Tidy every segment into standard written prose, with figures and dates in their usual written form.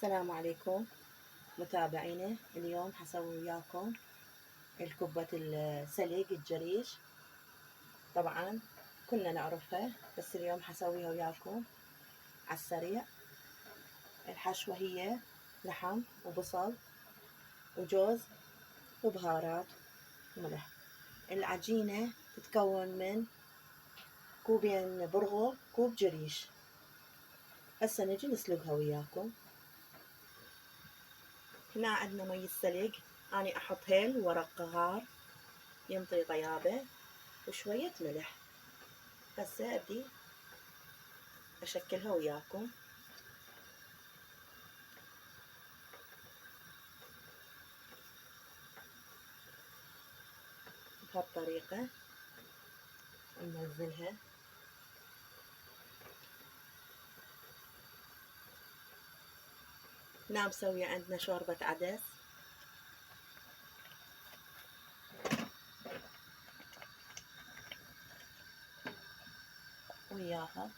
السلام عليكم متابعيني. اليوم حسوي وياكم الكبة السليق الجريش. طبعا كلنا نعرفها، بس اليوم حسويها وياكم على السريع. الحشوة هي لحم وبصل وجوز وبهارات وملح. العجينة تتكون من كوبين برغل كوب جريش. هسه نجي نسلقها وياكم. هنا عندنا مي السلق، أنا أحط هيل ورق قغار ينطي طيابة وشوية ملح. هسه أبدي أشكلها وياكم. بهالطريقة ننزلها. هنا مسوية عندنا شوربة عدس وياها.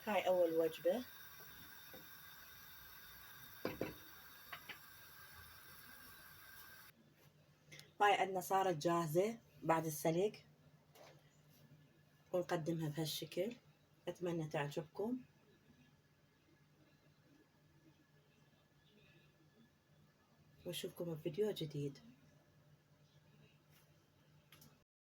هاي أول وجبة. هاي عندنا صارت جاهزة بعد السلق، ونقدمها بهالشكل. أتمنى تعجبكم، وأشوفكم بفيديو جديد.